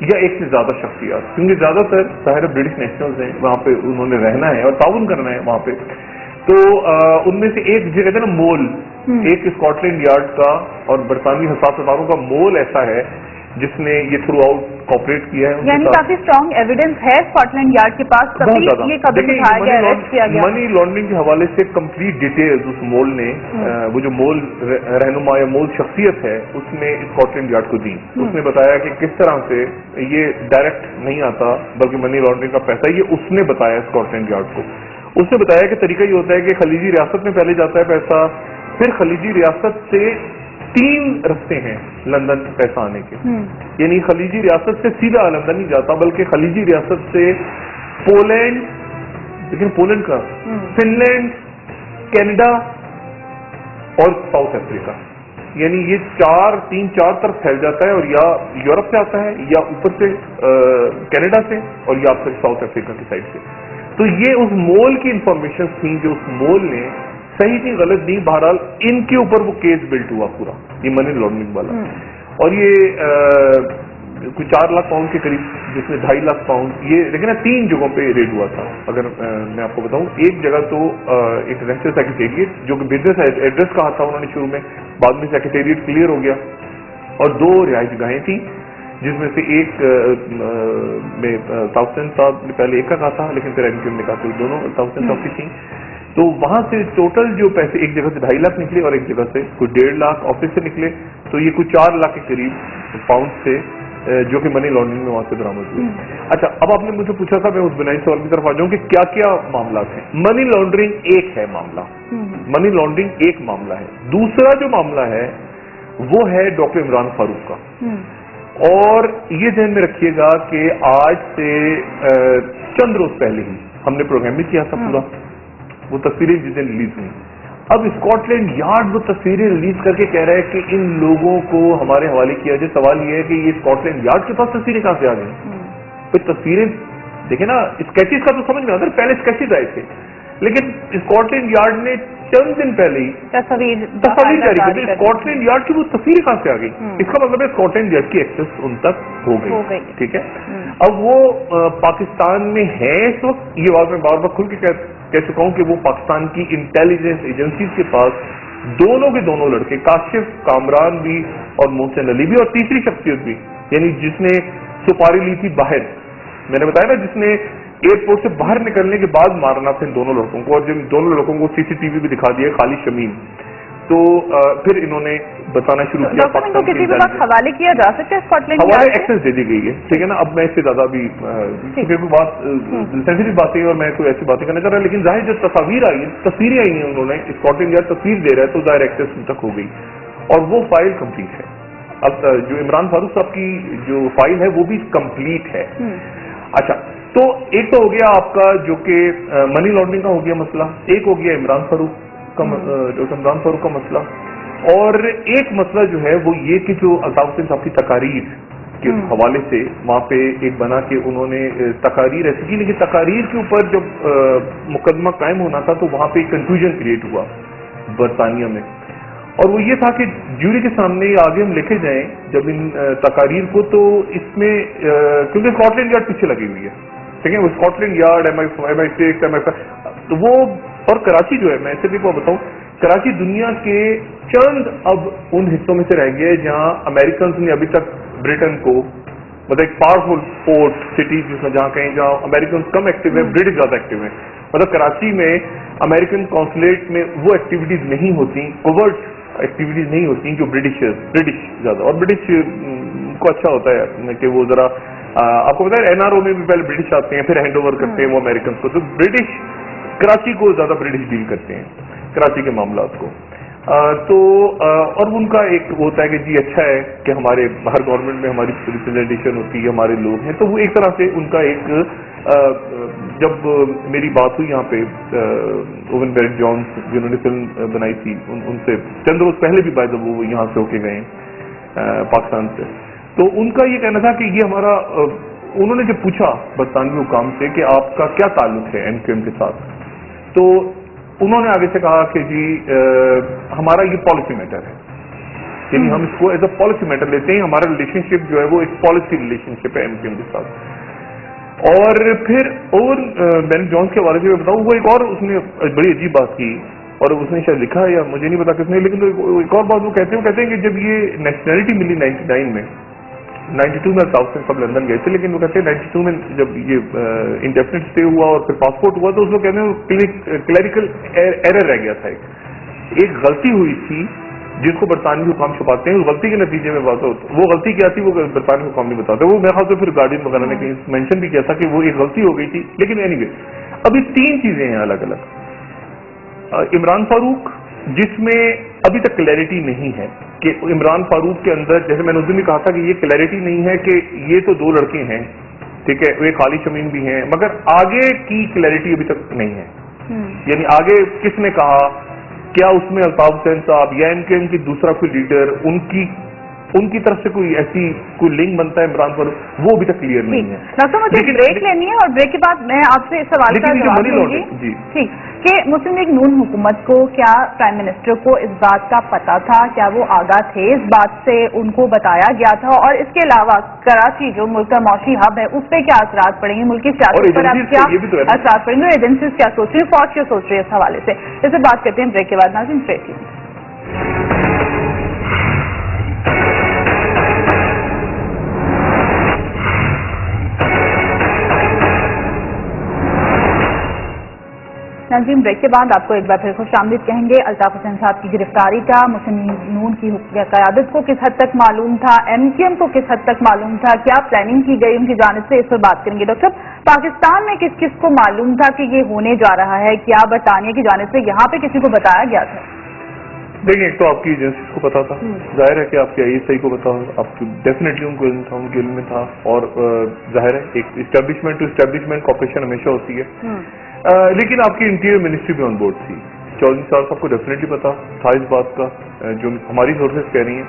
یا ایک سے زیادہ شخصیات, کیونکہ زیادہ تر ظاہر برٹش نیشنلز ہیں, وہاں پہ انہوں نے رہنا ہے اور تعاون کرنا ہے وہاں پہ, تو ان میں سے ایک جو کہتے ہیں نا مول, ایک اسکاٹ لینڈ یارڈ کا اور برطانوی حساس اداروں کا مول ایسا ہے جس نے یہ تھرو آؤٹ کوپریٹ کیا ہے. یعنی کافی اسٹرانگ ایویڈنس ہے اسکاٹ لینڈ یارڈ کے پاس, بہت زیادہ. یہ قدم اٹھایا گیا, اریسٹ کیا گیا. منی لانڈرنگ کے حوالے سے کمپلیٹ ڈیٹیلز اس مول نے, وہ جو مول رہنما یا مول شخصیت ہے اس نے اسکاٹ لینڈ یارڈ کو دی. اس نے بتایا کہ کس طرح سے یہ ڈائریکٹ نہیں آتا بلکہ منی لانڈرنگ کا پیسہ, یہ اس نے بتایا اسکاٹ لینڈ یارڈ کو. اس نے بتایا کہ طریقہ یہ ہوتا ہے کہ خلیجی ریاست میں پہلے جاتا ہے پیسہ, پھر خلیجی ریاست سے 3 رستے ہیں لندن پیسہ آنے کے. یعنی خلیجی ریاست سے سیدھا لندن نہیں جاتا بلکہ خلیجی ریاست سے پولینڈ, لیکن پولینڈ کا فن لینڈ, کینیڈا اور ساؤتھ افریقہ, یعنی یہ 3-4 طرف پھیل جاتا ہے, اور یا یورپ سے آتا ہے یا اوپر سے کینیڈا سے اور یا پھر ساؤتھ افریقہ کی سائڈ سے. تو یہ اس مول کی انفارمیشن تھیں جو اس مول نے صحیح نہیں غلط نہیں, بہرحال ان کے اوپر وہ کیس بلٹ ہوا پورا, یہ منی لانڈرنگ والا. اور یہ کوئی 4 لاکھ پاؤنڈ کے قریب, جس میں 2.5 لاکھ پاؤنڈ, یہ لیکن 3 جگہوں پہ ریڈ ہوا تھا. اگر میں آپ کو بتاؤں, ایک جگہ تو ایک ریجسٹر سیکریٹریٹ جو کہ بزنس ایڈریس کہا تھا انہوں نے شروع میں, بعد میں سیکریٹریٹ کلیئر ہو گیا, اور 2 رہائش گاہیں تھیں جس میں سے ایک میں تاؤسن صاحب نے پہلے ایک کا کہا تھا لیکن پھر ایم نے کہا کہ دونوں تاؤسن صاحب کی تھیں. تو وہاں سے ٹوٹل جو پیسے ایک جگہ سے 2.5 لاکھ نکلے اور ایک جگہ سے کوئی 1.5 لاکھ آفس سے نکلے, تو یہ کوئی 4 لاکھ کے قریب پاؤنڈ سے جو کہ منی لانڈرنگ میں وہاں سے برآمد ہوئے. اچھا, اب آپ نے مجھ سے پوچھا تھا, میں اس بنیادی سوال کی طرف آ جاؤں کہ کیا کیا معاملات ہیں. منی لانڈرنگ ایک ہے معاملہ, منی لانڈرنگ ایک معاملہ ہے. دوسرا جو معاملہ ہے وہ ہے ڈاکٹر عمران فاروق کا, اور یہ ذہن میں رکھیے گا کہ آج سے چند روز پہلے ہی ہم نے پروگرام بھی کیا تھا پورا, وہ تصویریں جس دن ریلیز ہوئی. اب اسکاٹ لینڈ یارڈ وہ تصویریں ریلیز کر کے کہہ رہا ہے کہ ان لوگوں کو ہمارے حوالے کیا جائے. سوال یہ ہے کہ یہ اسکاٹ لینڈ یارڈ کے پاس تصویریں کہاں سے آ گئی؟ پھر تصویریں دیکھیں نا, اسکیچز کا تو سمجھ میں آتا ہے, پہلے اسکیچز آئے تھے, لیکن اسکاٹ لینڈ یارڈ نے چند دن پہلے ہی تصاویر جاری کی. اسکاٹ لینڈ یارڈ کی وہ تصویریں کہاں سے آ گئی؟ اس کا مطلب ہے اسکاٹ لینڈ یارڈ کی ایکسس ان تک ہو گئی. ٹھیک ہے, اب وہ پاکستان میں ہے اس وقت, یہ بات میں بار بار کھل کے کہہ چکا ہوں کہ وہ پاکستان کی انٹیلیجنس ایجنسیز کے پاس دونوں کے دونوں لڑکے, کاشف کامران بھی اور محسن علی بھی, اور تیسری شخصیت بھی, یعنی جس نے سپاری لی تھی باہر, میں نے بتایا نا, جس نے ایئرپورٹ سے باہر نکلنے کے بعد مارنا تھا ان دونوں لڑکوں کو, اور جب دونوں لڑکوں کو CCTV بھی دکھا دیا, خالد شمیم, تو پھر انہوں نے بتانا شروع کیا. کسی کے پاس حوالے کیا جا سکتا ہے اسکاٹ لینڈ حوالے ایکسس دے دی گئی ہے. ٹھیک ہے نا, اب میں اس سے زیادہ بھی کوئی بات سینسیٹیو باتیں اور میں کوئی ایسی باتیں کرنا چاہ رہا, لیکن ظاہر جو تصاویر آئی ہیں, تصویریں آئی ہیں, انہوں نے اسکاٹ لینڈ یارڈ تصویر دے رہا ہے تو ظاہر ایکسس ان تک ہو گئی, اور وہ فائل کمپلیٹ ہے. اب جو عمران فاروق صاحب کی جو فائل ہے وہ بھی کمپلیٹ ہے. اچھا, تو ایک تو ہو گیا آپ کا جو کہ منی لانڈرنگ کا ہو گیا مسئلہ, ایک ہو گیا عمران فاروق کا مسئلہ, اور ایک مسئلہ جو ہے وہ یہ کہ جو الطاف حسین صاحب کی تقاریر کے حوالے سے وہاں پہ ایک بنا کہ انہوں نے تقاریر ایسی کی, لیکن تقاریر کے اوپر جب مقدمہ قائم ہونا تھا تو وہاں پہ ایک کنفیوژن کریٹ ہوا برطانیہ میں, اور وہ یہ تھا کہ جوری کے سامنے آگے ہم لے کے جائیں جب ان تقاریر کو, تو اس میں کیونکہ اسکاٹ لینڈ یارڈ پیچھے لگی ہوئی ہے, ٹھیک ہے, وہ اسکاٹ لینڈ یارڈ MI6 تو وہ, اور کراچی جو ہے, میں ایسے بھی کو بتاؤں, کراچی دنیا کے چند اب ان حصوں میں سے رہ گیا ہے جہاں امریکنز نے ابھی تک برٹن کو, مطلب ایک پاورفل پورٹ سٹی جس میں جہاں کہیں جہاں امریکنز کم ایکٹیو ہیں, برٹش زیادہ ایکٹیو ہیں, مطلب کراچی میں امریکن کونسلیٹ میں وہ ایکٹیویٹیز نہیں ہوتی, کوورٹ ایکٹیویٹیز نہیں ہوتی جو برٹش زیادہ, اور برٹش کو اچھا ہوتا ہے کہ وہ ذرا, آپ کو پتا ہے NRO میں بھی پہلے برٹش آتے ہیں پھر ہینڈ اوور کرتے ہیں وہ امریکنز کو, تو برٹش کراچی کو زیادہ برٹش ڈیل کرتے ہیں, کراچی کے معاملات کو. تو اور ان کا ایک ہوتا ہے کہ جی اچھا ہے کہ ہمارے باہر گورنمنٹ میں ہماری ریپرزینٹیشن ہوتی ہے, ہمارے لوگ ہیں, تو وہ ایک طرح سے ان کا ایک, جب میری بات ہوئی یہاں پہ اوون بیرٹ جونز جنہوں نے فلم بنائی تھی, ان سے چند روز پہلے بھی بائی وہ یہاں سے ہو کے گئے پاکستان سے, تو ان کا یہ کہنا تھا کہ یہ ہمارا, انہوں نے جب پوچھا برطانوی حکام سے کہ آپ کا کیا تعلق ہے MQM کے ساتھ, تو انہوں نے آگے سے کہا کہ جی ہمارا یہ پالیسی میٹر ہے, یعنی ہم اس کو ایز اے پالیسی میٹر لیتے ہیں. ہمارا ریلیشنشپ جو ہے وہ ایک پالیسی ریلیشنشپ ہے MKM کے ساتھ. اور پھر اور میں نے جونس کے حوالے سے بتاؤں, وہ ایک اور اس نے بڑی عجیب بات کی, اور اس نے شاید لکھا ہے یا مجھے نہیں پتا کس نے, لیکن ایک اور بات وہ کہتے ہیں کہ جب یہ نیشنلٹی ملی 99 میں, 92 میں ساؤتھ سے سب لندن گئے تھے, لیکن وہ کہتے ہیں 92 میں جب یہ انڈیفینٹ اسٹے ہوا اور پھر پاسپورٹ ہوا تو اس کو کہتے ہیں کلیریکل ایرر رہ گیا تھا, ایک غلطی ہوئی تھی جس کو برطانوی حکام چھپاتے ہیں. اس غلطی کے نتیجے میں بات ہوتا, وہ غلطی کیا تھی وہ برطانوی حکام نہیں بتاتے. وہ میرے خیال سے پھر گارڈین وغیرہ نے کہیں مینشن بھی کیا تھا کہ وہ ایک غلطی ہو گئی تھی. لیکن اینی وے ابھی 3 چیزیں ہیں الگ الگ. عمران فاروق, جس میں ابھی تک کلیئرٹی نہیں ہے کہ عمران فاروق کے اندر, جیسے میں نے اس دن بھی کہا تھا کہ یہ کلیئرٹی نہیں ہے کہ یہ تو 2 لڑکے ہیں, ٹھیک ہے, وہ خالی شمیم بھی ہیں, مگر آگے کی کلیئرٹی ابھی تک نہیں ہے. یعنی آگے کس نے کہا, کیا اس میں الطاف حسین صاحب یا MKM کی دوسرا کوئی لیڈر, ان کی طرف سے کوئی ایسی کوئی لنک بنتا ہے عمران پر, وہ ابھی تک کلیئر نہیں ہے. ڈاکٹر مجھے بریک لینی ہے, اور بریک کے بعد میں آپ سے اس سوال کا جواب دوں گی. ٹھیک, کہ مسلم لیگ نون حکومت کو کیا پرائم منسٹر کو اس بات کا پتا تھا, کیا وہ آگاہ تھے اس بات سے, ان کو بتایا گیا تھا, اور اس کے علاوہ کراچی جو ملک کا معاشی ہب ہے اس پہ کیا اثرات پڑیں گے, ملک کی سیاست پر اب کیا اثرات پڑیں گے, ایجنسیز کیا سوچ رہی ہیں, فوج کیا سوچ رہی ہے اس حوالے سے, اس سے بات کرتے ہیں بریک کے بعد. ناظرین بریک. ناظرین بریک کے بعد آپ کو ایک بار پھر خوش آمدید کہیں گے. الطاف حسین صاحب کی گرفتاری کا مسلم نون کی قیادت کو کس حد تک معلوم تھا, MKM کو کس حد تک معلوم تھا, کیا پلاننگ کی گئی ان کی جانب سے, اس پر بات کریں گے. ڈاکٹر صاحب, پاکستان میں کس کس کو معلوم تھا کہ یہ ہونے جا رہا ہے, کیا برطانیہ کی جانب سے یہاں پہ کسی کو بتایا گیا تھا؟ دیکھیں, ایک تو آپ کی ایجنسیز کو پتا تھا, ظاہر ہے کہ آپ کی ISI کو پتا, آپ کی ڈیفینیٹلی ان کو علم تھا, ان کے علم میں تھا, اور ظاہر ہے ایک اسٹیبلشمنٹ ٹو اسٹیبلشمنٹ کوآپریشن ہمیشہ ہوتی ہے. لیکن آپ کی انٹیریئر منسٹری بھی آن بورڈ تھی. چودھری صاحب کو ڈیفینیٹلی پتا تھا اس بات کا, جو ہماری سورسز کہہ رہی ہیں,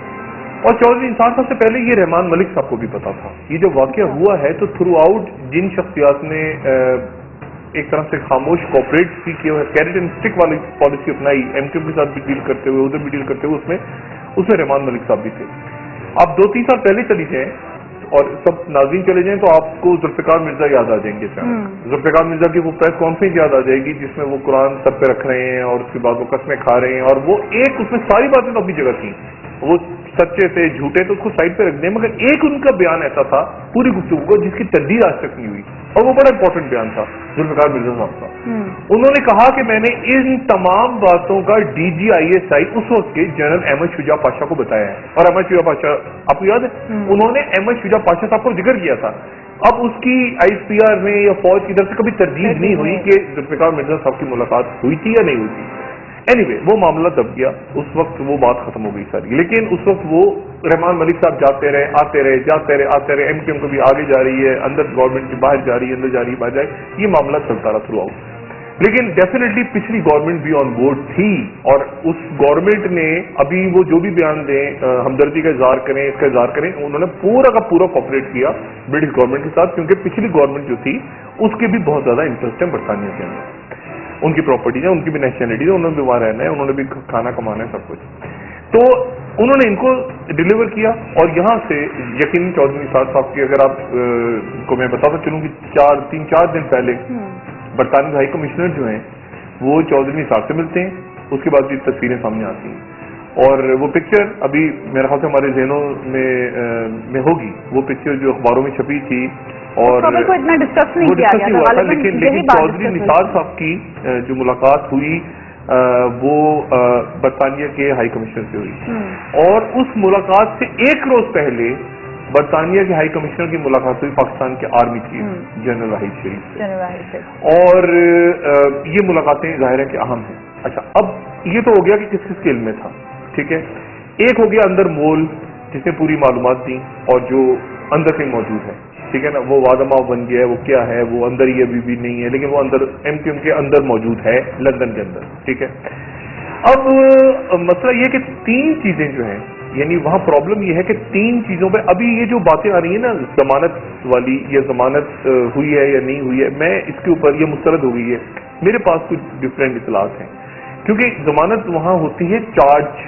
اور چودھری انصار صاحب سے پہلے یہ رحمان ملک صاحب کو بھی پتا تھا. یہ جو واقعہ ہوا ہے تو تھرو آؤٹ جن شخصیات نے ایک طرح سے خاموش کوپریٹ بھی کیا, کیریٹ اینڈ اسٹک والی پالیسی اپنائی, MKM کے ساتھ بھی ڈیل کرتے ہوئے, ادھر بھی ڈیل کرتے ہوئے, اس میں رحمان ملک صاحب بھی تھے. آپ 2-3 سال پہلے چلی جائیں اور سب ناظرین چلے جائیں تو آپ کو ذوالفقار مرزا یاد آ جائیں گے. ذوالفقار مرزا کی وہ پریس کانفرنس یاد آ جائے گی جس میں وہ قرآن سر پہ رکھ رہے ہیں اور اس کے بعد وہ قسمیں کھا رہے ہیں, اور وہ ایک اس میں ساری باتیں تو اپنی جگہ تھیں, وہ سچے تھے جھوٹے تو اس کو سائڈ پہ رکھ دیں, مگر ایک ان کا بیان ایسا تھا پوری گفتگو کو جس کی تردید آج تک نہیں ہوئی, اور وہ بڑا امپورٹنٹ بیان تھا ذوالفقار مرزا صاحب کا. انہوں نے کہا کہ میں نے ان تمام باتوں کا DG ISI اس وقت کے جنرل احمد شجاع پاشا کو بتایا ہے, اور احمد شجاع پاشا آپ کو یاد ہے, انہوں نے احمد شجاع پاشا صاحب کو ذکر کیا تھا. اب اس کی ISPR میں یا فوج کی طرف سے کبھی تردید نہیں ہوئی کہ ذوالفقار مرزا صاحب کی ملاقات ہوئی تھی یا نہیں ہوئی تھی. اینی وہ معاملہ دب گیا, اس وقت وہ بات ختم ہو گئی ساری. لیکن اس وقت وہ رحمان ملک صاحب جاتے رہے, آتے رہے, جاتے رہے, آتے رہے, MKM کو بھی آگے جا رہی ہے, اندر گورنمنٹ کی باہر جا رہی ہے, اندر جا رہی ہے, باہر جائے, یہ معاملہ چلتا رہا تھرو آؤٹ. لیکن ڈیفینیٹلی پچھلی گورنمنٹ بھی آن بورڈ تھی, اور اس گورنمنٹ نے ابھی وہ جو بھی بیان دیں, ہمدردی کا اظہار کریں, اس کا اظہار کریں, انہوں نے پورا کا پورا کوآپریٹ کیا برٹش گورنمنٹ کے ساتھ, کیونکہ پچھلی گورنمنٹ جو تھی اس کے بھی بہت زیادہ انٹرسٹ ہے برطانیہ کے اندر, ان کی پراپرٹیز ہیں, ان کی بھی نیشنلٹی ہے, انہوں نے بھی وہاں رہنا ہے, انہوں نے بھی کھانا کمانا ہے, سب کچھ. تو انہوں نے ان کو ڈیلیور کیا, اور یہاں سے یقیناً چودھری نثار صاحب کی اگر آپ کو میں بتاتا چلوں کہ 3-4 دن پہلے برطانوی ہائی کمشنر جو ہیں وہ چودھری نثار سے ملتے ہیں, اس کے بعد یہ تصویریں سامنے آتی ہیں, اور وہ پکچر ابھی میرے خیال سے ہمارے ذہنوں میں ہوگی, وہ پکچر جو اخباروں میں چھپی تھی, اور کو اتنا ڈسکس نہیں کیا گیا تھا, لیکن چودھری نثار صاحب کی جو ملاقات ہوئی وہ برطانیہ کے ہائی کمشنر سے ہوئی, اور اس ملاقات سے 1 روز پہلے برطانیہ کے ہائی کمشنر کی ملاقات ہوئی پاکستان کے آرمی چیف جنرل واحد شریف سے, اور یہ ملاقاتیں ظاہر ہے کہ اہم ہیں. اچھا, اب یہ تو ہو گیا کہ کس کس کے علم میں تھا, ٹھیک ہے. ایک ہو گیا اندر مول جس نے پوری معلومات دی اور جو اندر سے موجود ہے, ٹھیک ہے نا, وہ وادما بن گیا ہے, وہ کیا ہے, وہ اندر ہی ابھی بھی نہیں ہے, لیکن وہ اندر MKM کے اندر موجود ہے, لندن کے اندر, ٹھیک ہے. اب مسئلہ یہ کہ 3 چیزیں جو ہیں, یعنی وہاں پرابلم یہ ہے کہ 3 چیزوں پہ ابھی یہ جو باتیں آ رہی ہیں نا, ضمانت والی, یا ضمانت ہوئی ہے یا نہیں ہوئی ہے, میں اس کے اوپر یہ مسترد ہو گئی ہے, میرے پاس کچھ ڈفرینٹ اطلاعات ہیں, کیونکہ ضمانت وہاں ہوتی ہے چارج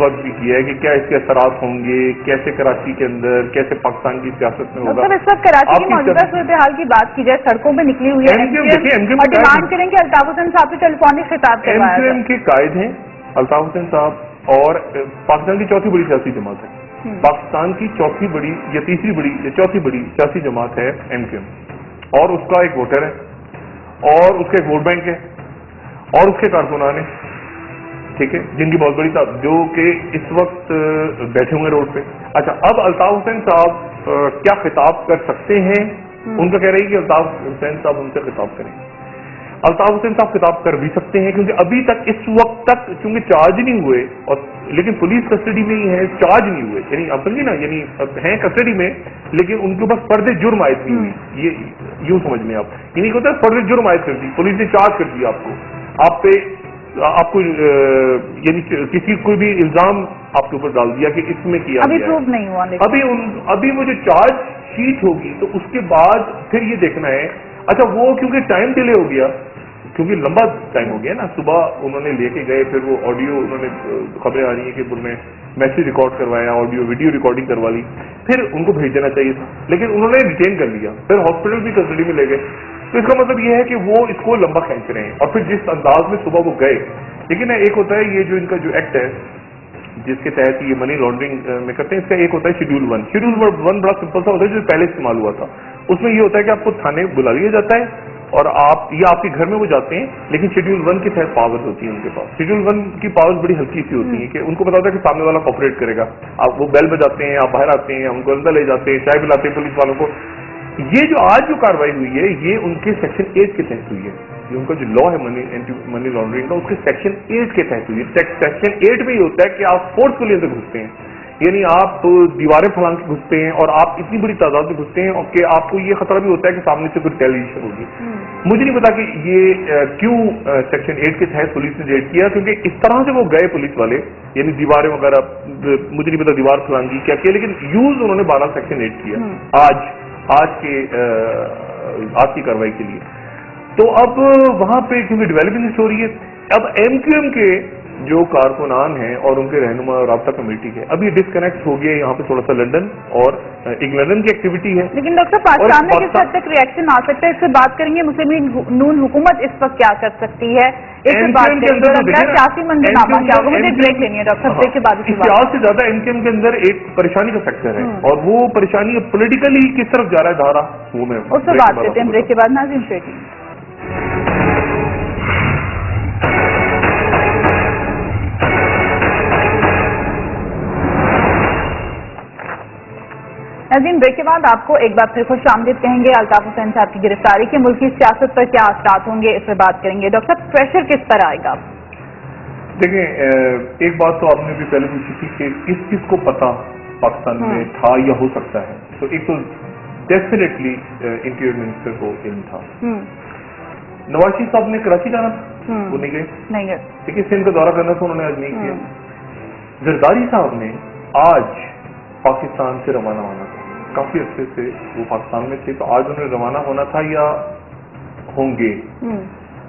وقت بھی کیا ہے کہ کیا اس کے اثرات ہوں گے، کیسے کراچی کے اندر، کیسے پاکستان کی سیاست میں ہوگا. ڈاکٹر اس وقت کراچی کی موجودہ صورتحال کی بات کی جائے، سڑکوں پہ نکلی ہوئی ہے اور ڈیمانڈ کریں کہ الطاف حسین صاحب سے ٹیلیفونک خطاب کروایا جائے. MQM کے قائد ہیں الطاف حسین صاحب اور پاکستان کی چوتھی بڑی سیاسی جماعت ہے. پاکستان کی چوتھی بڑی یا تیسری بڑی یا چوتھی بڑی سیاسی جماعت ہے MQM، اور اس کا ایک ووٹر ہے اور اس کا ایک ووٹ بینک ہے اور اس کے کارکنان ہیں، ٹھیک ہے، جن کی بہت بڑی جو کہ اس وقت بیٹھے ہوئے روڈ پہ. اچھا، اب الطاف حسین صاحب کیا خطاب کر سکتے ہیں؟ ان کا کہہ رہی ہے کہ الطاف حسین صاحب ان سے خطاب کریں. الطاف حسین صاحب خطاب کر بھی سکتے ہیں کیونکہ ابھی تک اس وقت تک چونکہ چارج نہیں ہوئے، اور لیکن پولیس کسٹڈی میں ہی ہے، چارج نہیں ہوئے، یعنی آپ سمجھے نا، یعنی ہیں کسٹڈی میں لیکن ان کے اوپر فرد جرم عائد نہیں ہوئی. یہ یوں سمجھ لیں آپ، یعنی ہوتا ہے فرد جرم عائد کر دی پولیس نے، چارج کر دیا آپ پہ، آپ کو یعنی کسی کوئی بھی الزام آپ کے اوپر ڈال دیا کہ اس میں کیا ابھی پروف نہیں ہوا. ابھی وہ جو چارج شیٹ ہوگی تو اس کے بعد پھر یہ دیکھنا ہے. اچھا، وہ کیونکہ ٹائم ڈیلے ہو گیا، کیونکہ لمبا ٹائم ہو گیا نا، صبح انہوں نے لے کے گئے، پھر وہ آڈیو انہوں نے خبریں آ رہی ہیں کہ انہوں نے میسج ریکارڈ کروایا، آڈیو ویڈیو ریکارڈنگ کروا لی، پھر ان کو بھیج دینا چاہیے تھا لیکن انہوں نے ڈیٹین کر لیا، پھر ہاسپٹل بھی کسٹڈی میں لے گئے. تو اس کا مطلب یہ ہے کہ وہ اس کو لمبا کھینچ رہے ہیں. اور پھر جس انداز میں صبح وہ گئے، لیکن ایک ہوتا ہے یہ جو ان کا جو ایکٹ ہے جس کے تحت یہ منی لانڈرنگ میں کرتے ہیں، اس کا ایک ہوتا ہے شیڈول 1. شیڈول 1 بڑا سمپل سا ہوتا ہے جو پہلے استعمال ہوا تھا. اس میں یہ ہوتا ہے کہ آپ کو تھانے بلا لیا جاتا ہے اور آپ یا آپ کے گھر میں وہ جاتے ہیں، لیکن شیڈول 1 کے تحت پاورز ہوتی ہیں ان کے پاس. شیڈول 1 کی پاورز بڑی ہلکی سی ہوتی ہیں کہ ان کو پتا ہوتا ہے کہ سامنے والا کوپریٹ کرے گا. آپ وہ بیل بجاتے ہیں، آپ باہر آتے ہیں، ان کو اندر لے جاتے ہیں، چائے پلاتے ہیں پولیس والوں کو. یہ جو آج جو کاروائی ہوئی ہے یہ ان کے سیکشن 8 کے تحت ہوئی ہے. یہ ان کا جو لا ہے منی لانڈرنگ کا، اس کے سیکشن 8 کے تحت ہوئی ہے. سیکشن 8 میں یہ ہوتا ہے کہ آپ فورسفلی اندر گھستے ہیں، یعنی آپ دیواریں پھلانگ کے گھستے ہیں اور آپ اتنی بڑی تعداد میں گھستے ہیں کہ آپ کو یہ خطرہ بھی ہوتا ہے کہ سامنے سے کوئی ٹیلیویژن ہوگی. مجھے نہیں پتا کہ یہ کیوں سیکشن 8 کے تحت پولیس نے ریڈ کیا، کیونکہ اس طرح سے وہ گئے پولیس والے، یعنی دیواریں وغیرہ، مجھے نہیں پتا دیوار پھلانگی کیا کیا، لیکن یوز انہوں نے 12 سیکشن 8 کیا آج کی کاروائی کے لیے. تو اب وہاں پہ کیونکہ ڈیولپمنٹ ہو رہی ہے، اب MQM کے جو کارکنان ہیں اور ان کے رہنما رابطہ کمیٹی کے ابھی ڈسکنیکٹ ہو گیا یہاں پہ تھوڑا سا لندن، اور ایک لندن کی ایکٹیویٹی ہے. لیکن ڈاکٹر پاکستان میں کس حد تک ریئیکشن آ سکتا ہے، اس سے بات کریں گے. مسلم لیگ نون حکومت اس وقت کیا کر سکتی ہے، اس سے بات کریں گے. سیاسی منظرنامہ کیا ہوگا؟ مجھے بریک لینی ہے ڈاکٹر، بریک کے بعد سیاست سے زیادہ MQM کے اندر ایک پریشانی کا فیکٹر ہے، اور وہ پریشانی پولیٹیکلی کس طرف جا رہا ہے دھارا، وہ میں اس سے بات کرتے ہیں بریک کے بعد. ناظرین شیٹی ناظرین، بریک کے بعد آپ کو ایک بار پھر خوش آمدید کہیں گے. الطاف حسین صاحب کی گرفتاری کے ملکی سیاست پر کیا اثرات ہوں گے، اس پر بات کریں گے. ڈاکٹر صاحب، پریشر کس پر آئے گا؟ دیکھیں، ایک بات تو آپ نے بھی پہلے پوچھی تھی کہ کس کس کو پتا پاکستان میں تھا یا ہو سکتا ہے. تو ایک تو ڈیفینیٹلی انٹیریئر منسٹر کو علم تھا. نواز شریف صاحب نے کراچی جانا تھا، وہ نہیں گئے. ٹھیک ہے، سندھ کا دورہ کرنا تھا، انہوں نے آج نہیں کیا. زرداری صاحب نے آج پاکستان سے روانہ ہونا تھا، کافی عرصے سے وہ پاکستان میں تھے، تو آج انہیں روانہ ہونا تھا یا ہوں گے.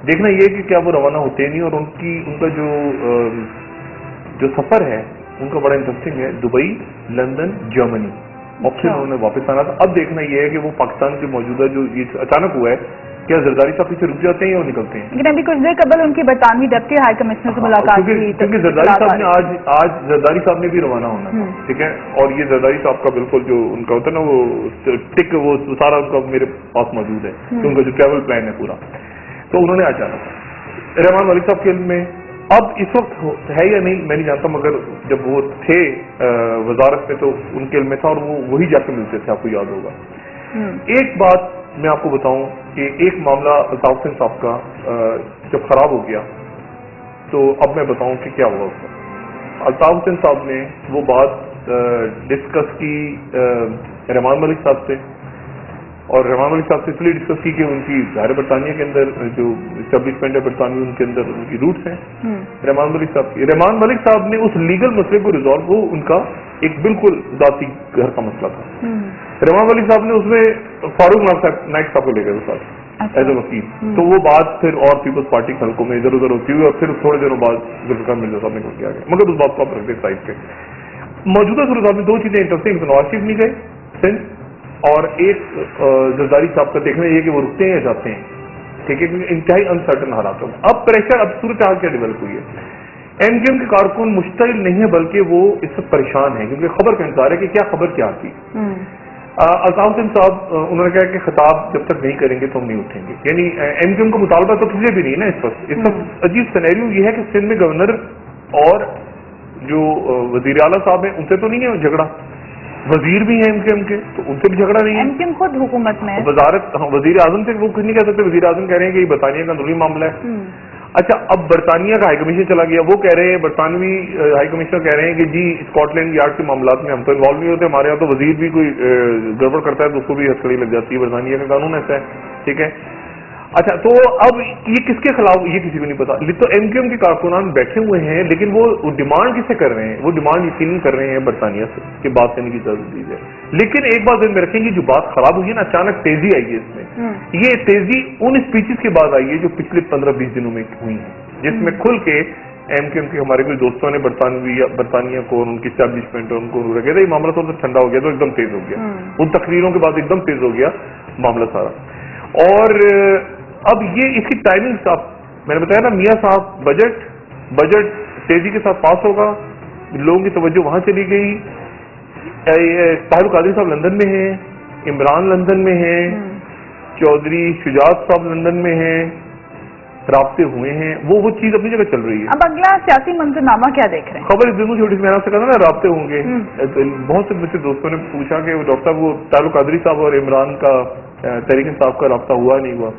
دیکھنا یہ کہ کیا وہ روانہ ہوتے نہیں، اور ان کا جو سفر ہے ان کا بڑا انٹرسٹنگ ہے. دبئی، لندن، جرمنی، اور پھر انہوں نے واپس آنا تھا. اب دیکھنا یہ ہے کہ وہ پاکستان کے موجودہ جو یہ اچانک ہوا ہے، کیا زرداری صاحب پیچھے رک جاتے ہیں یا وہ نکلتے ہیں. لیکن ابھی کچھ دیر قبل ان کی برطانوی ڈپٹی ہائی کمشنر سے ملاقات ہوئی، کیونکہ زرداری صاحب نے آج زرداری صاحب نے بھی روانہ ہونا تھا. ٹھیک ہے، اور یہ زرداری صاحب کا بالکل جو ان کا ہوتا ہے نا وہ ٹک، وہ سارا ان کا میرے پاس موجود ہے، ان کا جو ٹریول پلان ہے پورا، تو انہوں نے آ جانا تھا. رحمان ملک صاحب کے علم میں اب اس وقت ہے یا نہیں میں نہیں جانتا، مگر جب وہ تھے وزارت میں تو ان کے علم میں تھا، اور وہ وہی جا کے ملتے تھے، آپ کو یاد ہوگا. ایک بات میں آپ کو بتاؤں کہ ایک معاملہ الطاف حسین صاحب کا جب خراب ہو گیا تو اب میں بتاؤں کہ کیا ہوا اس کا. الطاف حسین صاحب نے وہ بات ڈسکس کی رحمان ملک صاحب سے، اور رحمان ملک صاحب سے اس لیے ڈسکس کی کہ ان کی ظاہر برطانیہ کے اندر جو اسٹیبلشمنٹ ہے برطانوی، ان کے اندر ان کی روٹس ہیں. رحمان ملک صاحب نے اس لیگل مسئلے کو ریزالو، وہ ان کا ایک بالکل ذاتی گھر کا مسئلہ تھا. رحمان ملک صاحب نے اس میں فاروق نائک صاحب کو لے گئے. ایز اے وکیل. تو وہ بات پھر اور پیپلز پارٹی کے حلقوں میں ادھر ادھر ہوتی ہوئی اور پھر تھوڑے دنوں بعد ذوالفقار مرزا صاحب نکل کے آ گئے. مگر اس بات کو آپ رکھ دیں سائڈ پہ. موجودہ صورتحال میں دو چیزیں انٹرسٹنگ. نواز شریف نہیں گئے سندھ اور ایک زرداری صاحب کا دیکھنا یہ کہ وہ رکتے ہیں یا جاتے ہیں. ٹھیک ہے, کیونکہ انتہائی انسرٹن حالات ہوں. اب پریشر, اب صورتحال کیا ڈیولپ ہوئی ہے. ایم کیو ایم کے کارکن مشتعل نہیں ہے بلکہ وہ اس وقت پریشان ہیں کیونکہ خبر کا انتظار ہے کہ کیا خبر کیا آتی. الطاف حسین صاحب انہوں نے کہا کہ خطاب جب تک نہیں کریں گے تو ہم نہیں اٹھیں گے. یعنی ایم کیو ایم کا مطالبہ تو کسی بھی نہیں نا اس وقت. عجیب سینیریو یہ ہے کہ سندھ میں گورنر اور جو وزیر اعلیٰ صاحب ہیں ان سے تو نہیں ہے جھگڑا, وزیر بھی ہیں ایم کیو ایم کے تو ان سے بھی جھگڑا نہیں ہے. ایم کیو ایم خود حکومت میں وزارت وزیر اعظم سے وہ کچھ نہیں کہہ سکتے. وزیر اعظم کہہ رہے ہیں کہ یہ برطانیہ کا اندرونی معاملہ ہے. اچھا, اب برطانیہ کا ہائی کمیشن چلا گیا, وہ کہہ رہے ہیں برطانوی ہائی کمشنر کہہ رہے ہیں کہ جی اسکاٹ لینڈ یارڈ کے معاملات میں ہم تو انوالو نہیں ہوتے, ہمارے یہاں تو وزیر بھی کوئی گڑبڑ کرتا ہے تو اس کو بھی ہتھکڑی لگ جاتی ہے, برطانیہ کا قانون ایسا ہے. ٹھیک ہے. اچھا, تو اب یہ کس کے خلاف, یہ کسی کو نہیں پتا. تو ایم کیو ایم کے کارکنان بیٹھے ہوئے ہیں لیکن وہ ڈیمانڈ کسے کر رہے ہیں, وہ ڈیمانڈ یقیناً کر رہے ہیں برطانیہ سے کہ بات کرنے کی ضرورت دی جائے. لیکن ایک بات ذہن میں رکھیں گے, جو بات خراب ہوئی ہے نا, اچانک تیزی آئی ہے اس میں. یہ تیزی ان اسپیچز کے بعد آئی ہے جو پچھلے 15-20 دنوں میں ہوئی ہیں, جس میں کھل کے ایم کیو ایم کے ہمارے کچھ دوستوں نے برطانیہ کو اور ان کی اسٹیبلشمنٹ اور ان کو رکھا تھا. یہ معاملہ تھوڑا سا ٹھنڈا ہو گیا تو ایک دم تیز ہو گیا. ان تقریروں کے بعد ایک دم تیز ہو گیا معاملہ سارا. اور اب یہ اس کی ٹائمنگ صاحب میں نے بتایا نا, میاں صاحب بجٹ تیزی کے ساتھ پاس ہوگا, لوگوں کی توجہ وہاں چلی گئی. طاہر القادری صاحب لندن میں ہیں, عمران لندن میں ہیں, چودھری شجاعت صاحب لندن میں ہیں, رابطے ہوئے ہیں, وہ چیز اپنی جگہ چل رہی ہے. اب اگلا سیاسی منظرنامہ کیا دیکھ رہے ہیں؟ خبر اس دن چھوٹی سی میں نے آپ سے کہا نا رابطے ہوں گے. بہت سے مجھ سے دوستوں نے پوچھا کہ ڈاکٹر صاحب وہ طاہر القادری صاحب اور عمران کا تحریک انصاف کا رابطہ ہوا نہیں ہوا.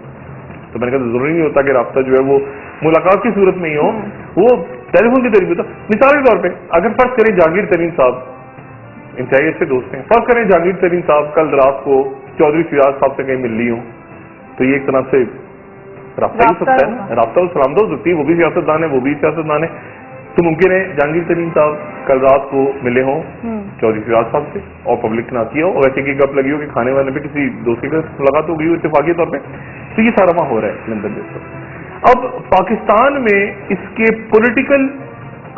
تو میں نے کہا ضروری نہیں ہوتا کہ رابطہ جو ہے وہ ملاقات کی صورت میں ہی ہو, وہ ٹیلی فون کے ذریعے ہوتا. مثال کے طور پہ اگر فرض کریں جہانگیر ترین صاحب انتہائی اچھے دوست ہیں, فرض کریں جہانگیر ترین صاحب کل رات کو چودھری شجاعت صاحب سے کہیں مل لی ہوں, تو یہ ایک طرح سے رابطہ ہی سکتا ہے نا, رابطہ و سلامت ہو سکتی ہے. وہ بھی سیاست دان ہے, وہ بھی سیاست دان ہے. تو ممکن ہے جہانگیر ترین صاحب کل رات کو ملے ہوں چودھری شجاعت صاحب سے اور پبلک نہ کیا ہو, اور ویسے کی گپ لگی ہو کہ کھانے وانے پہ کسی دوست کے ملاقات ہو گئی ہو اتفاقی طور پہ. تو یہ سارا وہاں ہو رہا ہے لندن میں. اب پاکستان میں اس کے پولیٹیکل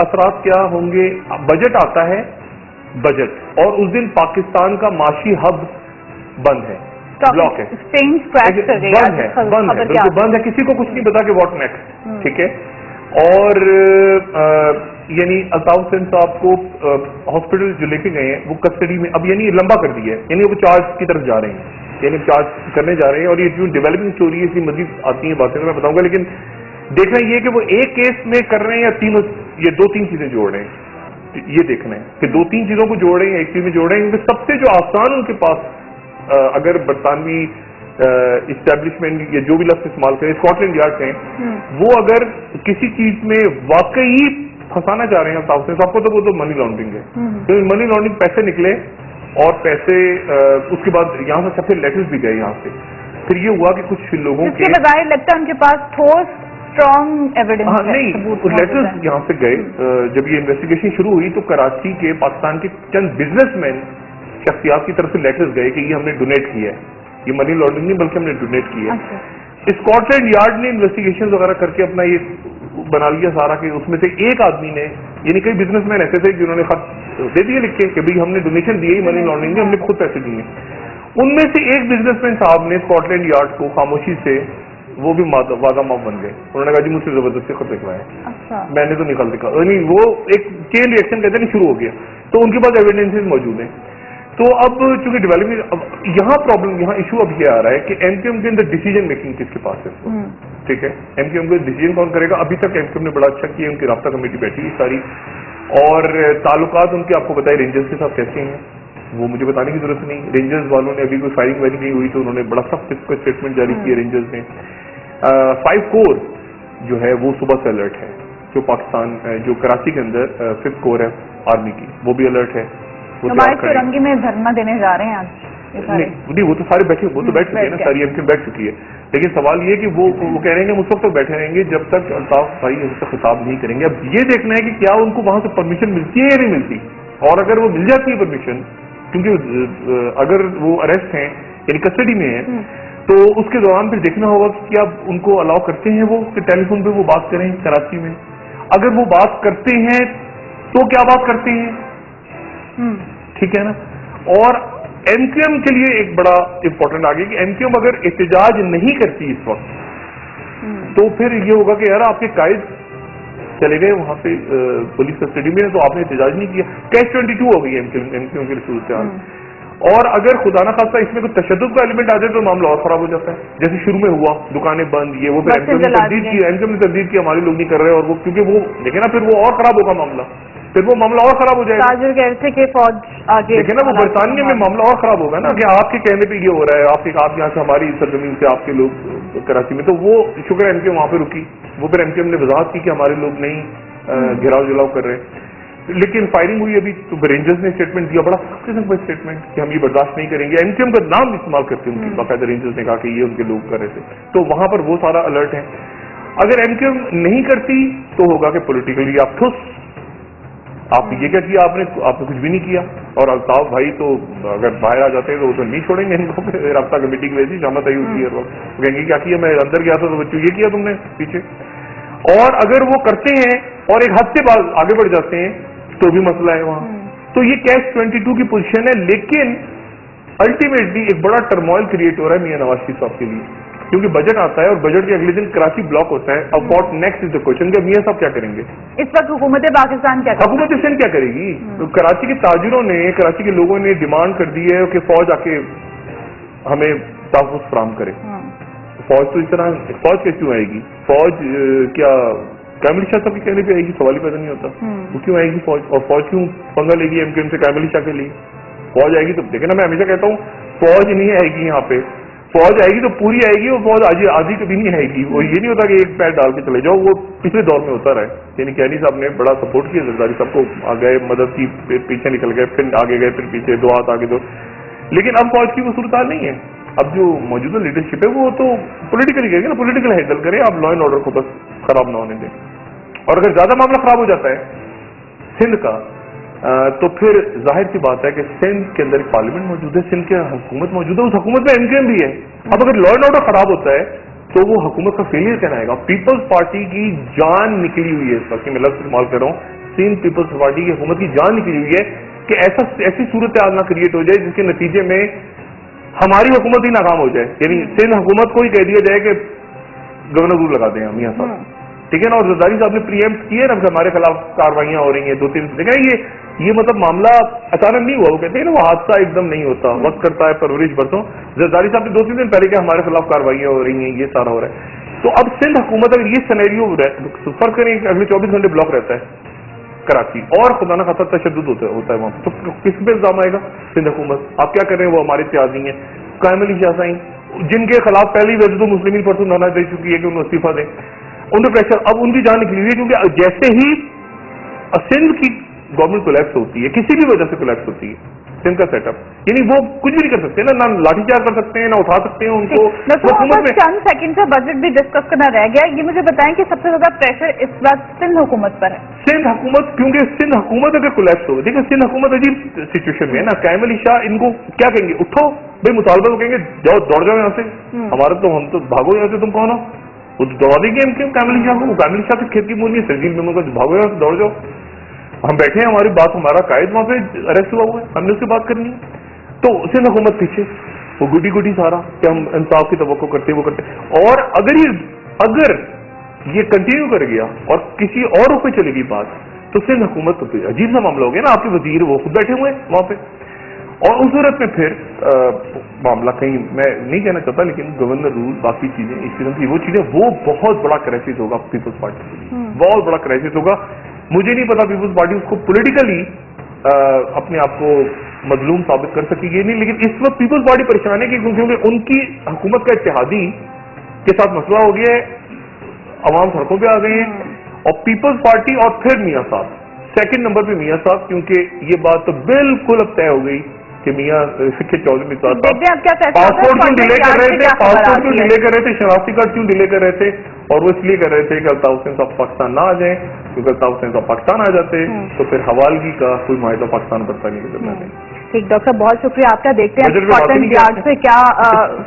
اثرات کیا ہوں گے. بجٹ آتا ہے, بجٹ, اور اس دن پاکستان کا معاشی ہب بند ہے, بلاک ہے, بند ہے, کسی کو کچھ نہیں پتا کہ واٹ نیکسٹ. ٹھیک ہے. اور یعنی الطاف حسین صاحب کو ہاسپٹل جو لے کے گئے ہیں وہ کسٹڈی میں اب یعنی لمبا کر دیا ہے, یعنی وہ چارج کی طرف جا رہے ہیں, یعنی چارج کرنے جا رہے ہیں. اور یہ جو ڈیولپنگ اسٹوری ہے اس کی مزید آتی ہیں باتیں میں بتاؤں گا, لیکن دیکھنا یہ کہ وہ ایک کیس میں کر رہے ہیں یا تینوں, یہ 2-3 چیزیں جوڑ رہے ہیں. یہ دیکھنا ہے کہ 2-3 چیزوں کو جوڑ رہے ہیں, ایک چیز میں جوڑ رہے ہیں. کیونکہ سب سے جو آسان ان کے پاس اگر برطانوی اسٹیبلشمنٹ یا جو بھی لفظ استعمال کریں, اسکاٹ لینڈ یارڈ ہیں, وہ اگر کسی چیز میں واقعی پھنسانا چاہ رہے ہیں الطاف حسین صاحب کو, تو وہ تو منی لانڈرنگ ہے. تو منی لانڈرنگ پیسے نکلے اور پیسے اس کے بعد یہاں سے سب سے لیٹرز بھی گئے یہاں سے. پھر یہ ہوا کہ کچھ لوگوں کے بظاہر لگتا ہے ان کے پاس ٹھوس اسٹرانگ ایویڈنس نہیں, لیٹرز یہاں سے گئے. جب یہ انویسٹیگیشن شروع ہوئی تو کراچی کے پاکستان کے چند بزنس مین شخصیات کی طرف سے لیٹرز گئے کہ یہ ہم نے ڈونیٹ کیا ہے, یہ منی لانڈرنگ نہیں بلکہ ہم نے ڈونیٹ کیا ہے. اسکاٹ لینڈ یارڈ نے انویسٹیگیشن وغیرہ کر کے اپنا یہ بنا لیا سارا کہ اس میں سے ایک آدمی نے, یعنی کئی بزنس مین ایسے تھے جنہوں نے خط دے دیے لکھ کے کہ بھائی ہم نے ڈونیشن دی ہے منی لانڈرنگ, ہم نے خود پیسے دیے. ان میں سے ایک بزنس مین صاحب نے اسکاٹ لینڈ یارڈ کو خاموشی سے, وہ بھی وعدہ معاف بن گئے. انہوں نے کہا جی مجھ سے زبردستی خط لکھوائے, میں نے تو نکال دکھا, یعنی وہ ایک چین ریئیکشن کہتے ہیں شروع ہو گیا. تو ان کے پاس ایویڈنسز موجود ہیں. تو اب چونکہ ڈیولپمنٹ یہاں پرابلم, یہاں ایشو اب یہ آ رہا ہے کہ ایم کیو ایم کے اندر ڈیسیجن میکنگ کس کے پاس ہے. ٹھیک ہے, ایم کیو ایم کو ڈیسیجن کون کرے گا. ابھی تک ایم کیو ایم نے بڑا اچھا کیا, ان کی رابطہ کمیٹی بیٹھی ہوئی ساری, اور تعلقات ان کے آپ کو بتائے رینجرز کے ساتھ کیسے ہیں وہ مجھے بتانے کی ضرورت نہیں. رینجرز والوں نے ابھی کوئی فائرنگ وائرنگ نہیں ہوئی تو انہوں نے بڑا سخت اس کو اسٹیٹمنٹ جاری کی ہے رینجرز نے. 5 کور جو ہے وہ صبح سے الرٹ ہے, جو پاکستان جو کراچی کے اندر 5th کور ہے آرمی کی, وہ بھی الرٹ ہے. رنگی میں دھرنا دینے جا رہے ہیں آج نہیں, وہ تو سارے بیٹھے, وہ تو بیٹھ چکے ہیں نا, ساری ایم کیو بیٹھ چکی ہے. لیکن سوال یہ کہ وہ کہہ رہے ہیں کہ ہم اس وقت تک بیٹھے رہیں گے جب تک الطاف بھائی ان سے خطاب نہیں کریں گے. اب یہ دیکھنا ہے کہ کیا ان کو وہاں سے پرمیشن ملتی ہے یا نہیں ملتی, اور اگر وہ مل جاتی ہے پرمیشن, کیونکہ اگر وہ اریسٹ ہیں یعنی کسٹڈی میں ہیں, تو اس کے دوران پھر دیکھنا ہوگا کہ کیا ان کو الاؤ کرتے ہیں وہ کہ ٹیلی فون پہ وہ بات کریں کراچی میں. اگر وہ بات کرتے ہیں تو کیا بات کرتے ہیں, ٹھیک ہے نا. اور ایم کیو ایم کے لیے ایک بڑا امپورٹنٹ آ گیا کہ ایم کیو ایم اگر احتجاج نہیں کرتی اس وقت تو پھر یہ ہوگا کہ یار آپ کے قائد چلے گئے وہاں پہ پولیس کسٹڈی میں, تو آپ نے احتجاج نہیں کیا. کیش 22 ہو گئی ایم کیو ایم کی صورتحال. اور اگر خدا نہ خاصہ اس میں کوئی تشدد کا ایلیمنٹ آ جائے تو معاملہ اور خراب ہو جاتا ہے, جیسے شروع میں ہوا دکانیں بند یہ وہ, پھر ایم کیو ایم نے تردید کی ہمارے لوگ نہیں کر رہے, اور وہ کیونکہ وہ دیکھیں نا پھر وہ اور خراب ہوگا معاملہ, پھر وہ معاملہ اور خراب ہو جائے گا. دیکھیں نا وہ برطانیہ میں معاملہ اور خراب ہوگا نا کہ آپ کے کہنے پہ یہ ہو رہا ہے, آپ یہاں سے ہماری سرزمین سے آپ کے لوگ کراچی میں, تو وہ شکر ہے ایم کیو ایم وہاں پہ رکی. وہ پھر ایم کیو ایم نے وضاحت کی کہ ہمارے لوگ نہیں گھیراؤ جلاؤ کر رہے. لیکن فائرنگ ہوئی ابھی تو رینجرز نے اسٹیٹمنٹ دیا, بڑا سخت قسم کا اسٹیٹمنٹ کہ ہم یہ برداشت نہیں کریں گے. ایم کیو ایم کا نام استعمال کرتے ہیں ان کے باقاعدہ رینجرز نے کہا کہ یہ ان کے لوگ کر رہے تھے, تو وہاں پر وہ سارا الرٹ ہے. اگر ایم کیو ایم نہیں کرتی تو ہوگا کہ پولیٹیکلی آپ ٹھوس, آپ یہ کیا کیا آپ نے کچھ بھی نہیں کیا. اور الطاف بھائی تو اگر باہر آ جاتے ہیں تو وہ تو نہیں چھوڑیں گے ان کو, رابطہ کمیٹی کی وجہ سے شامت آئی ہوتی ہے, وہ کہیں گے کیا کیا, میں اندر گیا تھا تو بچوں یہ کیا تم نے پیچھے. اور اگر وہ کرتے ہیں اور ایک حد سے بعد آگے بڑھ جاتے ہیں تو بھی مسئلہ ہے وہاں. تو یہ کیش 22 کی پوزیشن ہے, لیکن الٹیمیٹلی ایک بڑا ٹرموائل کریٹ ہو رہا ہے میاں نواز شریف صاحب کے لیے, کیونکہ بجٹ آتا ہے اور بجٹ کے اگلے دن کراچی بلاک ہوتا ہے. اب what next is the question کہ میاں صاحب کیا کریں گے اس وقت. حکومت پاکستان کیا کرے گی, حکومت سندھ کیا کرے گی. تو کراچی کے تاجروں نے, کراچی کے لوگوں نے ڈیمانڈ کر دی ہے کہ فوج آ کے ہمیں تحفظ فراہم کرے. فوج تو اس طرح فوج کیوں آئے گی, فوج کیا کامل شاہ صاحب کے کہنے پہ آئے گی, سوال ہی پیدا نہیں ہوتا. وہ کیوں آئے گی فوج, اور فوج کیوں پنگا لے گی ایم کیو ایم سے کامل شاہ کے لیے. فوج آئے گی تو دیکھیں نا, میں ہمیشہ کہتا ہوں فوج نہیں آئے گی یہاں پہ, فوج آئے گی تو پوری آئے گی, اور فوج آدھی کبھی نہیں آئے گی. وہ یہ نہیں ہوتا کہ ایک پیر ڈال کے چلے جاؤ, وہ پچھلے دور میں ہوتا رہا ہے. یعنی کینی صاحب نے بڑا سپورٹ کیا زرداری صاحب کو, آ گئے مدد کی, پیچھے نکل گئے, پھر آگے گئے, پھر پیچھے, دو ہاتھ آگے دو. لیکن اب فوج کی وہ صورتحال نہیں ہے. اب جو موجودہ لیڈرشپ ہے وہ تو پولیٹیکلی کرے گی نا, پولیٹیکل ہینڈل کرے, آپ لا اینڈ آرڈر کو بس خراب نہ ہونے دیں. اور اگر زیادہ معاملہ خراب ہو جاتا ہے سندھ کا تو پھر ظاہر سی بات ہے کہ سندھ کے اندر پارلیمنٹ موجود ہے, سندھ کی حکومت موجود ہے, اس حکومت میں ایم کیو ایم بھی ہے. اب اگر لا اینڈ آرڈر خراب ہوتا ہے تو وہ حکومت کا فیلئر کہنا آئے گا. پیپلز پارٹی کی جان نکلی ہوئی ہے, اس وقت میں لفظ استعمال کر رہا ہوں, سندھ پیپلز پارٹی کی حکومت کی جان نکلی ہوئی ہے کہ ایسی صورتحال نہ کریٹ ہو جائے جس کے نتیجے میں ہماری حکومت ہی ناکام ہو جائے. یعنی سندھ حکومت کو ہی کہہ دیا جائے کہ گورنر رول لگا دیں ہم میاں صاحب, ٹھیک ہے نا. اور زرداری صاحب نے پریمپٹ کیے نا کہ ہمارے خلاف کاروائیاں ہو رہی ہیں 2-3, دیکھیں یہ مطلب معاملہ اچانک نہیں ہوا. وہ کہتے ہیں نا وہ حادثہ ایک دم نہیں ہوتا, وقت کرتا ہے پرورش برسوں. زرداری صاحب نے 2-3 دن پہلے کہ ہمارے خلاف کاروائیاں ہو رہی ہیں, یہ سارا ہو رہا ہے. تو اب سندھ حکومت اگر یہ سینیریو فرق کریں کہ اگلے 24 گھنٹے بلاک رہتا ہے کراچی, اور خدا نہ خاصہ تشدد ہوتا ہے وہاں, تو کس پہ الزام آئے گا سندھ حکومت. آپ کیا کر رہے ہیں, وہ ہمارے اتحادی ہیں قائم علی شاہ سائیں, جن کے خلاف پہلی وجہ تو مسلمین پرسوں دھرنا دے چکی ہے کہ انہوں استعفیٰ دیں, ان پہ پریشر. اب ان کی جان نکلی ہوئی ہے, کیونکہ جیسے ہی سندھ کی گورنمنٹ کولیپس ہوتی ہے, کسی بھی وجہ سے کولیپس ہوتی ہے سندھ کا سیٹ اپ, یعنی وہ کچھ بھی نہیں کر سکتے نا لاٹھی چارج کر سکتے ہیں, نہ اٹھا سکتے ہیں ان کو. چند سیکنڈ کا بجٹ بھی ڈسکس کرنا رہ گیا. یہ مجھے بتائیں کہ سب سے زیادہ پریشر اس وقت سندھ حکومت پر ہے. سندھ حکومت, کیونکہ سندھ حکومت اگر کولیپس ہو, دیکھیں سندھ حکومت عجیب سچویشن میں ہے نا. قائم علی شاہ ان کو کیا کہیں گے, اٹھو بھائی مطالبہ, کو کہیں گے جاؤ دوڑ جاؤ یہاں سے, ہمارے تو ہم تو بھاگو یہاں سے, تم کون ہو, وہ تو دوڑا دیں گے قائم علی شاہ کو. قائم علی شاہ سے کھیت کی مونی ہے, سرزیل میں بھاگو یہاں سے, دوڑ جاؤ. ہم بیٹھے ہیں, ہماری بات, ہمارا قائد وہاں پہ اریسٹ ہوا ہوا ہے, ہم نے اس سے بات کرنی ہے. تو سندھ حکومت پیچھے وہ گڈی سارا کہ ہم انصاف کی توقع کرتے وہ کرتے. اور اگر یہ کنٹینیو کر گیا اور کسی اور پہ چلے گی بات, تو سندھ حکومت تو عجیب سا معاملہ ہو گیا نا. آپ کے وزیر وہ خود بیٹھے ہوئے ہیں وہاں پہ, اور اس صورت میں پھر معاملہ کہیں, میں نہیں کہنا چاہتا لیکن گورنر رول باقی چیزیں اس قسم کی وہ چیزیں, وہ بہت بڑا کرائسس ہوگا پیپلز پارٹی کے لیے, بہت بڑا کرائسس ہوگا. مجھے نہیں پتا پیپلز پارٹی اس کو پولیٹیکلی اپنے آپ کو مظلوم ثابت کر سکے گی نہیں, لیکن اس وقت پیپلز پارٹی پریشان ہے کیونکہ ان کی حکومت کا اتحادی کے ساتھ مسئلہ ہو گیا ہے, عوام سڑکوں پہ آ گئے ہیں, اور پیپلز پارٹی اور پھر میاں صاحب سیکنڈ نمبر پہ میاں صاحب, کیونکہ یہ بات تو بالکل اب طے ہو گئی کہ میاں چودھری پاسپورٹ کیوں ڈیلے کر رہے تھے, پاسپورٹ کیوں ڈیلے کر رہے تھے, شناختی کارڈ کیوں ڈیلے کر رہے تھے, اور وہ اس لیے کر رہے تھے کہ الطاف حسین صاحب پاکستان نہ آ جائیں, کیونکہ الطاف حسین صاحب پاکستان آ جاتے تو پھر حوالگی کا کوئی معاہدہ پاکستان برطانیہ کے درمیان نہیں. ٹھیک ڈاکٹر صاحب بہت شکریہ آپ کا. دیکھتے ہیں بجٹ میں بات اسکاٹ لینڈ نہیں کی یارڈ آپ سے کیا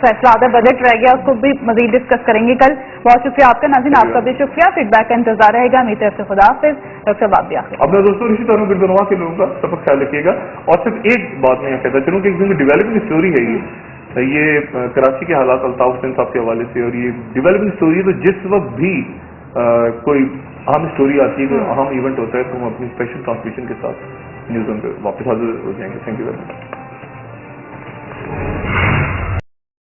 فیصلہ آتا ہے. بجٹ رہ گیا اس کو بھی مزید ڈسکس کریں گے کل. بہت شکریہ آپ کا. ناظرین آپ کا بھی شکریہ. فیڈ بیک کا انتظار رہے گا. میری طرف سے خدا حافظ. ڈاکٹر صاحب آپ بھی آخر اپنے دوستوں اسی طرح گردنوا کے لوگوں کا سبق خیال رکھیے گا. اور صرف ایک بات میں کہتا چلوں کہ ایک ڈیولپنگ اسٹوری ہے یہ کراچی کے حالات الطاف حسین صاحب کے حوالے سے, اور یہ ڈیولپنگ اسٹوری ہے. تو جس وقت بھی کوئی اہم اسٹوری آتی ہے, کوئی اہم ایونٹ ہوتا ہے, تو ہم اپنی اسپیشل ٹرانسمیشن کے ساتھ نیوز پہ واپس حاضر ہو جائیں گے. Thank you very much.